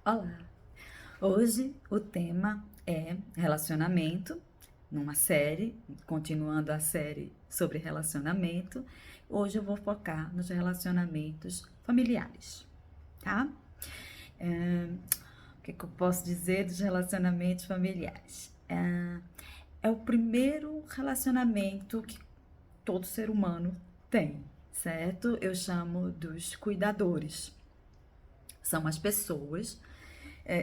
Olá! Hoje o tema é relacionamento, numa série, continuando a série sobre relacionamento. Hoje eu vou focar nos relacionamentos familiares, tá? O que eu posso dizer dos relacionamentos familiares? É o primeiro relacionamento que todo ser humano tem, certo? Eu chamo dos cuidadores. São as pessoas,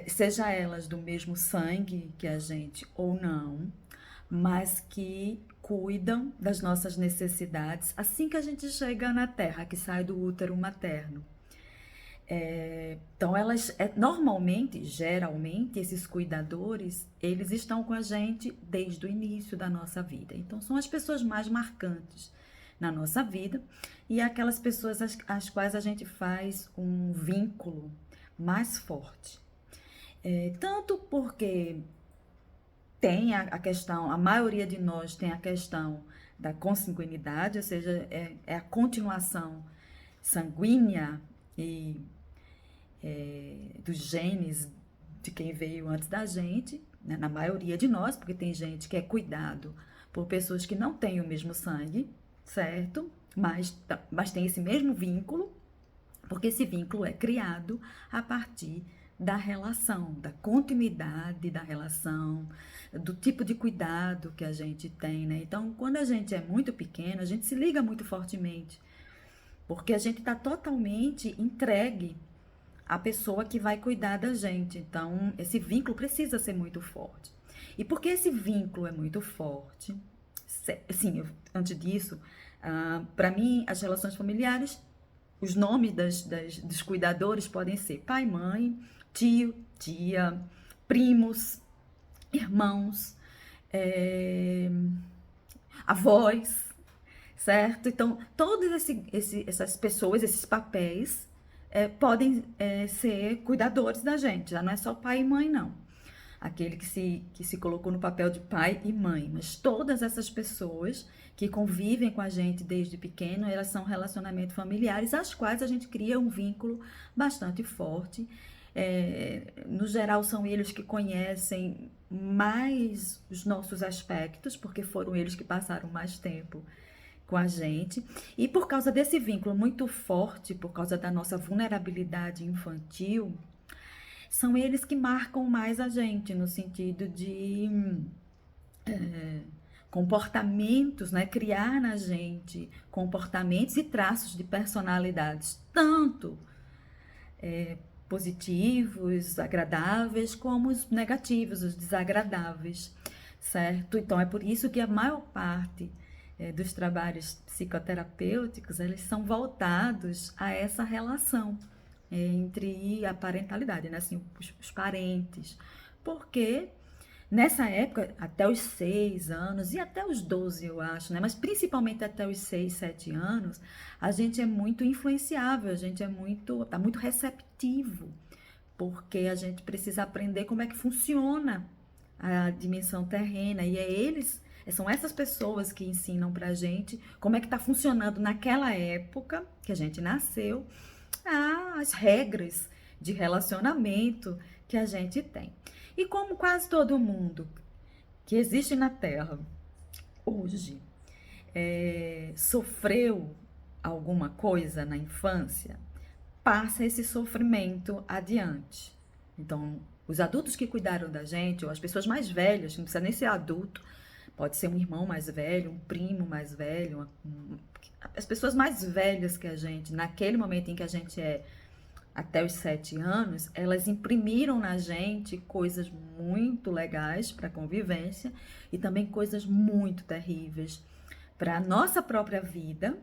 seja elas do mesmo sangue que a gente ou não, mas que cuidam das nossas necessidades assim que a gente chega na Terra, que sai do útero materno. Então, normalmente, geralmente, esses cuidadores, eles estão com a gente desde o início da nossa vida. Então, são as pessoas mais marcantes na nossa vida e aquelas pessoas às quais a gente faz um vínculo mais forte. Tanto porque tem a questão, a maioria de nós tem a questão da consanguinidade, ou seja, é a continuação sanguínea e dos genes de quem veio antes da gente, né, na maioria de nós, porque tem gente que é cuidado por pessoas que não têm o mesmo sangue, certo? Mas tem esse mesmo vínculo, porque esse vínculo é criado a partir da relação, da continuidade da relação, do tipo de cuidado que a gente tem, né? Então, quando a gente é muito pequeno, a gente se liga muito fortemente, porque a gente está totalmente entregue à pessoa que vai cuidar da gente. Então, esse vínculo precisa ser muito forte. E porque esse vínculo é muito forte, assim, antes disso, para mim, as relações familiares, os nomes dos cuidadores podem ser pai, mãe, tio, tia, primos, irmãos, é, avós, certo? Então, essas pessoas, esses papéis, podem ser cuidadores da gente, já não é só pai e mãe, não. Aquele que se colocou no papel de pai e mãe, mas todas essas pessoas que convivem com a gente desde pequeno, elas são relacionamentos familiares, às quais a gente cria um vínculo bastante forte. No geral, são eles que conhecem mais os nossos aspectos, porque foram eles que passaram mais tempo com a gente. E por causa desse vínculo muito forte, por causa da nossa vulnerabilidade infantil, são eles que marcam mais a gente, no sentido de comportamentos, né? Criar na gente comportamentos e traços de personalidades, tanto positivos, agradáveis, como os negativos, os desagradáveis, certo? Então é por isso que a maior parte dos trabalhos psicoterapêuticos, eles são voltados a essa relação entre a parentalidade, né? Assim, os parentes. Porque nessa época, até os 6 anos e até os 12, eu acho, né? Mas principalmente até os 6, 7 anos, a gente é muito influenciável, a gente tá muito receptivo, porque a gente precisa aprender como é que funciona a dimensão terrena e são essas pessoas que ensinam pra gente como é que tá funcionando naquela época que a gente nasceu, as regras de relacionamento que a gente tem. E como quase todo mundo que existe na Terra hoje sofreu alguma coisa na infância, passa esse sofrimento adiante. Então, os adultos que cuidaram da gente, ou as pessoas mais velhas, não precisa nem ser adulto, pode ser um irmão mais velho, um primo mais velho, as pessoas mais velhas que a gente, naquele momento em que a gente é até os 7 anos, elas imprimiram na gente coisas muito legais para a convivência e também coisas muito terríveis para a nossa própria vida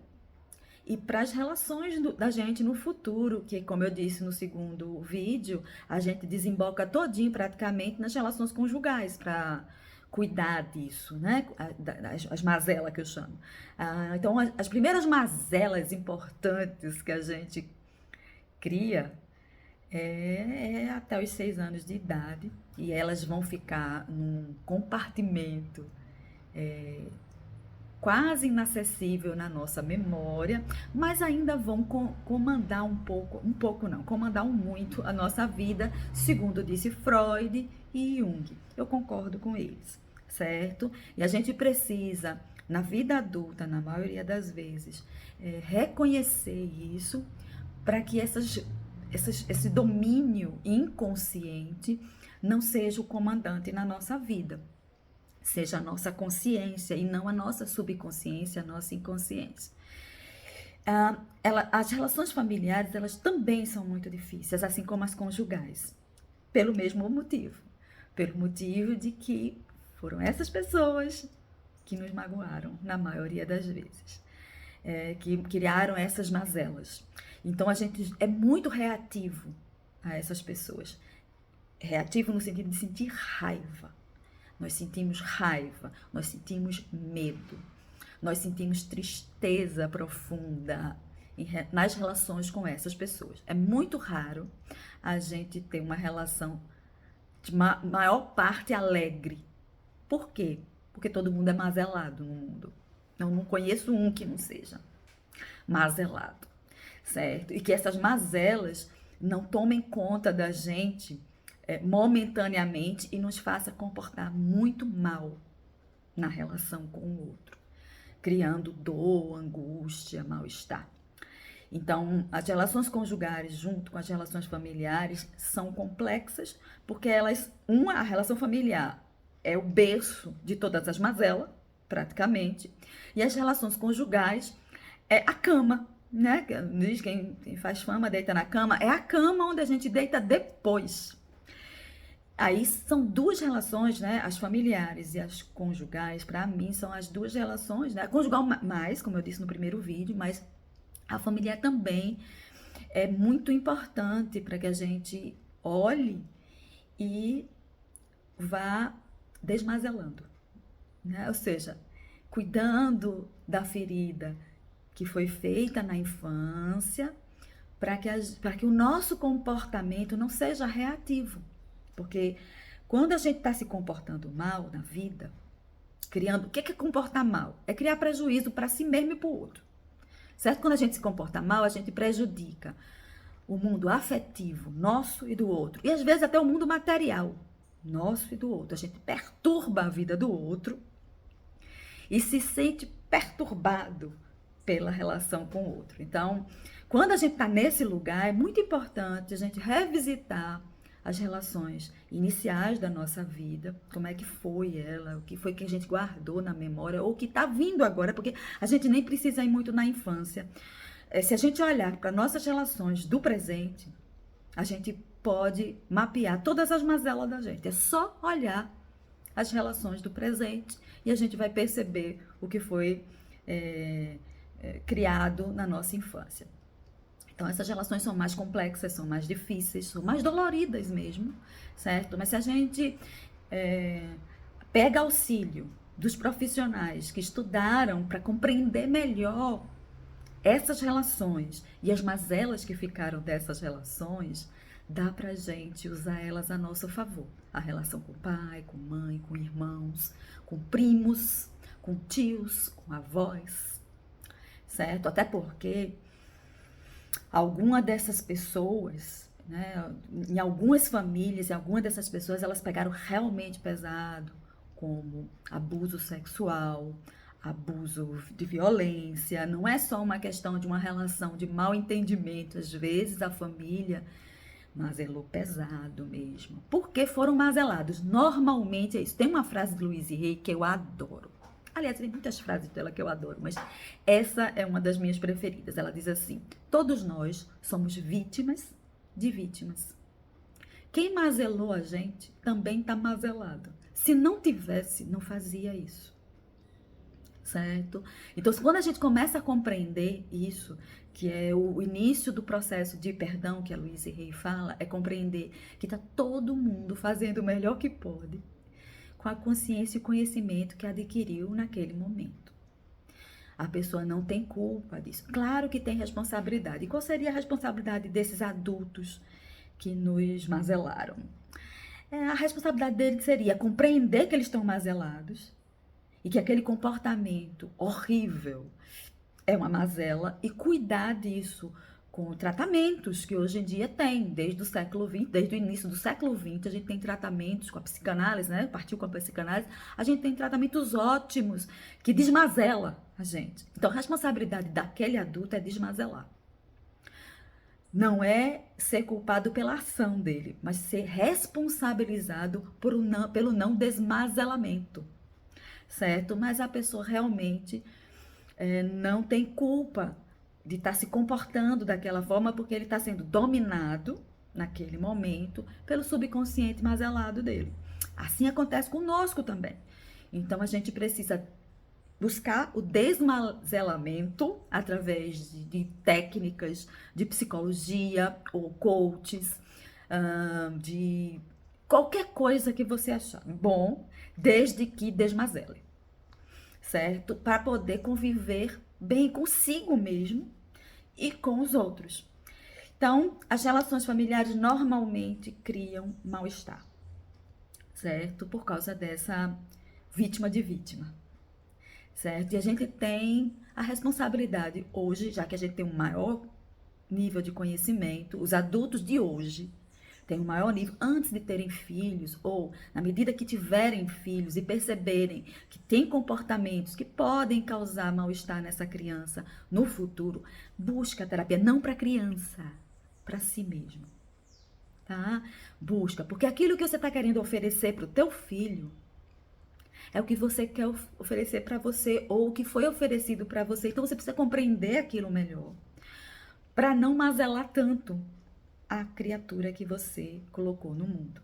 e para as relações da gente no futuro, que, como eu disse no segundo vídeo, a gente desemboca todinho praticamente nas relações conjugais para cuidar disso, né? As mazelas que eu chamo. Então, as primeiras mazelas importantes que a gente cria é até os 6 anos de idade e elas vão ficar num compartimento quase inacessível na nossa memória, mas ainda vão comandar comandar muito a nossa vida, segundo disse Freud e Jung. Eu concordo com eles, certo? E a gente precisa, na vida adulta, na maioria das vezes, reconhecer isso para que esse domínio inconsciente não seja o comandante na nossa vida. Seja a nossa consciência e não a nossa subconsciência, a nossa inconsciência. As relações familiares, elas também são muito difíceis, assim como as conjugais, pelo mesmo motivo. Pelo motivo de que foram essas pessoas que nos magoaram, na maioria das vezes, que criaram essas mazelas. Então, a gente é muito reativo a essas pessoas. Reativo no sentido de sentir raiva. Nós sentimos raiva, nós sentimos medo, nós sentimos tristeza profunda nas relações com essas pessoas. É muito raro a gente ter uma relação de maior parte alegre. Por quê? Porque todo mundo é mazelado no mundo. Eu não conheço um que não seja mazelado, certo? E que essas mazelas não tomem conta da gente momentaneamente e nos faça comportar muito mal na relação com o outro, criando dor, angústia, mal-estar. Então, as relações conjugais junto com as relações familiares são complexas, porque a relação familiar é o berço de todas as mazelas, praticamente, e as relações conjugais é a cama, né? Diz quem faz fama deita na cama, é a cama onde a gente deita depois. Aí são duas relações, né? As familiares e as conjugais, para mim, são as duas relações, né? A conjugal mais, como eu disse no primeiro vídeo, mas a familiar também é muito importante para que a gente olhe e vá desmazelando, né? Ou seja, cuidando da ferida que foi feita na infância, para que o nosso comportamento não seja reativo. Porque quando a gente está se comportando mal na vida, criando... O que é comportar mal? É criar prejuízo para si mesmo e para o outro. Certo? Quando a gente se comporta mal, a gente prejudica o mundo afetivo nosso e do outro. E às vezes até o mundo material nosso e do outro. A gente perturba a vida do outro e se sente perturbado pela relação com o outro. Então, quando a gente está nesse lugar, é muito importante a gente revisitar as relações iniciais da nossa vida, como é que foi ela, o que foi que a gente guardou na memória, ou o que está vindo agora, porque a gente nem precisa ir muito na infância. Se a gente olhar para nossas relações do presente, a gente pode mapear todas as mazelas da gente. É só olhar as relações do presente e a gente vai perceber o que foi criado na nossa infância. Então, essas relações são mais complexas, são mais difíceis, são mais doloridas mesmo, certo? Mas se a gente pega auxílio dos profissionais que estudaram para compreender melhor essas relações e as mazelas que ficaram dessas relações, dá pra gente usar elas a nosso favor. A relação com o pai, com mãe, com irmãos, com primos, com tios, com avós, certo? Até porque alguma dessas pessoas, né, em algumas famílias, em algumas dessas pessoas, elas pegaram realmente pesado, como abuso sexual, abuso de violência. Não é só uma questão de uma relação de mal entendimento. Às vezes a família mazelou pesado mesmo, porque foram mazelados. Normalmente é isso. Tem uma frase de Louise Hay que eu adoro. Aliás, tem muitas frases dela que eu adoro, mas essa é uma das minhas preferidas. Ela diz assim: todos nós somos vítimas de vítimas. Quem mazelou a gente também está mazelado. Se não tivesse, não fazia isso. Certo? Então, quando a gente começa a compreender isso, que é o início do processo de perdão que a Louise Hay fala, é compreender que está todo mundo fazendo o melhor que pode, com a consciência e conhecimento que adquiriu naquele momento. A pessoa não tem culpa disso. Claro que tem responsabilidade. E qual seria a responsabilidade desses adultos que nos mazelaram? A responsabilidade deles seria compreender que eles estão mazelados e que aquele comportamento horrível é uma mazela e cuidar disso com tratamentos que hoje em dia tem, desde o século XX, desde o início do século XX, a gente tem tratamentos com a psicanálise, né? Partiu com a psicanálise, a gente tem tratamentos ótimos que desmazela a gente. Então, a responsabilidade daquele adulto é desmazelar. Não é ser culpado pela ação dele, mas ser responsabilizado pelo não desmazelamento, certo? Mas a pessoa realmente não tem culpa de estar se comportando daquela forma porque ele está sendo dominado naquele momento pelo subconsciente mazelado dele. Assim acontece conosco também. Então a gente precisa buscar o desmazelamento através de técnicas de psicologia ou coaches, de qualquer coisa que você achar bom, desde que desmazele, certo? Para poder conviver bem consigo mesmo e com os outros. Então, as relações familiares normalmente criam mal-estar, certo? Por causa dessa vítima de vítima, certo? E a gente tem a responsabilidade hoje, já que a gente tem um maior nível de conhecimento, os adultos de hoje têm um maior nível antes de terem filhos, ou na medida que tiverem filhos e perceberem que tem comportamentos que podem causar mal-estar nessa criança no futuro, busca a terapia, não para a criança, para si mesmo, tá? Busca, porque aquilo que você está querendo oferecer para o teu filho é o que você quer oferecer para você ou o que foi oferecido para você. Então você precisa compreender aquilo melhor para não mazelar tanto a criatura que você colocou no mundo,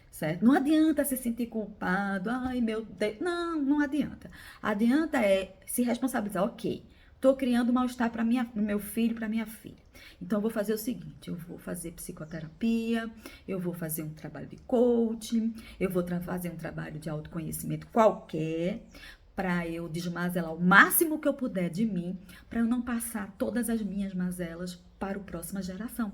certo? Não adianta se sentir culpado, ai meu Deus, não adianta. Adianta se responsabilizar, ok, tô criando mal-estar para meu filho, para minha filha. Então eu vou fazer o seguinte, eu vou fazer psicoterapia, eu vou fazer um trabalho de coaching, eu vou fazer um trabalho de autoconhecimento qualquer, para eu desmazelar o máximo que eu puder de mim, para eu não passar todas as minhas mazelas para a próxima geração.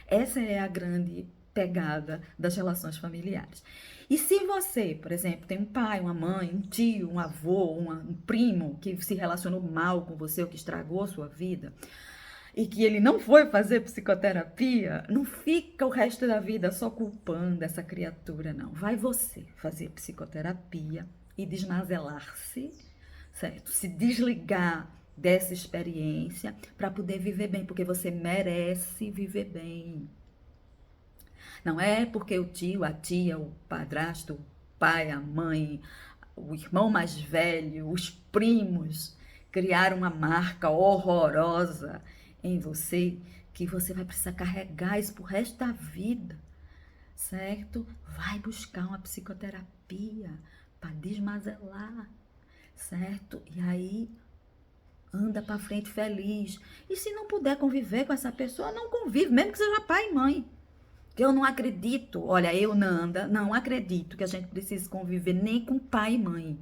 Essa é a grande pegada das relações familiares. E se você, por exemplo, tem um pai, uma mãe, um tio, um avô, um primo que se relacionou mal com você ou que estragou a sua vida, e que ele não foi fazer psicoterapia, não fica o resto da vida só culpando essa criatura, não. Vai você fazer psicoterapia e desmazelar-se, certo? Se desligar dessa experiência para poder viver bem, porque você merece viver bem. Não é porque o tio, a tia, o padrasto, o pai, a mãe, o irmão mais velho, os primos criaram uma marca horrorosa em você que você vai precisar carregar isso pro resto da vida, certo? Vai buscar uma psicoterapia para desmazelar, certo? E aí anda para frente feliz. E se não puder conviver com essa pessoa, não convive, mesmo que seja pai e mãe. Que eu não acredito, olha, eu, Nanda, não acredito que a gente precise conviver nem com pai e mãe.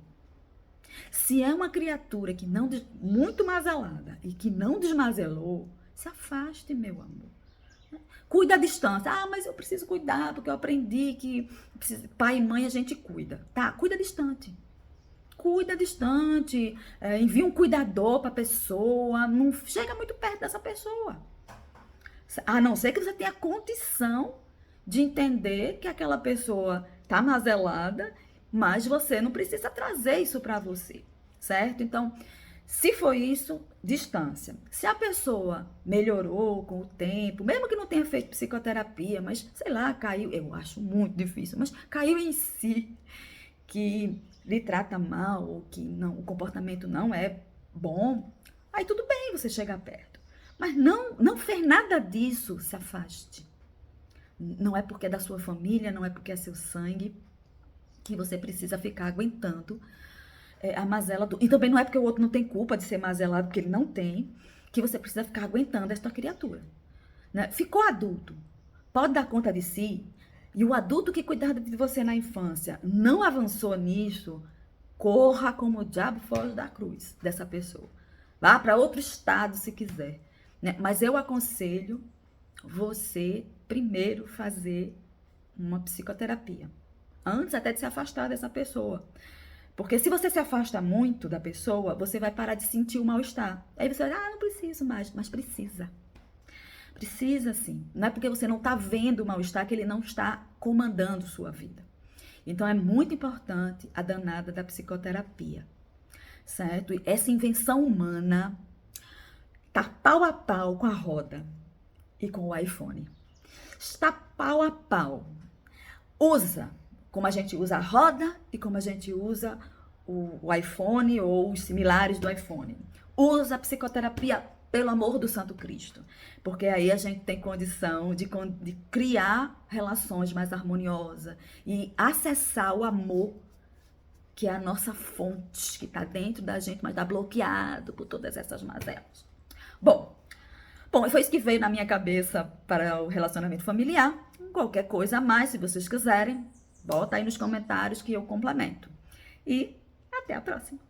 Se é uma criatura que não muito mazelada e que não desmazelou, se afaste, meu amor. Cuida à distância. Ah, mas eu preciso cuidar porque eu aprendi que pai e mãe a gente cuida. Tá, cuida distante. Cuida distante, envia um cuidador para a pessoa, não chega muito perto dessa pessoa. A não ser que você tenha condição de entender que aquela pessoa tá mazelada, mas você não precisa trazer isso para você, certo? Então, se foi isso, distância. Se a pessoa melhorou com o tempo, mesmo que não tenha feito psicoterapia, mas sei lá, caiu, eu acho muito difícil, mas caiu em si, que lhe trata mal ou que não, o comportamento não é bom, aí tudo bem você chegar perto. Mas não fez nada disso, se afaste. Não é porque é da sua família, não é porque é seu sangue, que você precisa ficar aguentando a mazela do... E também não é porque o outro não tem culpa de ser mazelado, porque ele não tem, que você precisa ficar aguentando esta criatura. Né? Ficou adulto, pode dar conta de si, e o adulto que cuidava de você na infância não avançou nisso, corra como o diabo foge da cruz dessa pessoa. Vá para outro estado se quiser. Né? Mas eu aconselho você primeiro fazer uma psicoterapia. Antes até de se afastar dessa pessoa. Porque se você se afasta muito da pessoa, você vai parar de sentir o mal-estar. Aí você vai, não preciso mais, mas precisa. Precisa sim. Não é porque você não está vendo o mal-estar que ele não está comandando sua vida. Então é muito importante a danada da psicoterapia, certo? E essa invenção humana tá pau a pau com a roda e com o iPhone. Está pau a pau. Usa como a gente usa a roda e como a gente usa o iPhone ou os similares do iPhone. Usa a psicoterapia, pelo amor do Santo Cristo, porque aí a gente tem condição de criar relações mais harmoniosas e acessar o amor, que é a nossa fonte, que está dentro da gente, mas está bloqueado por todas essas mazelas. Bom, foi isso que veio na minha cabeça para o relacionamento familiar. Qualquer coisa a mais, se vocês quiserem, bota aí nos comentários que eu complemento. E até a próxima!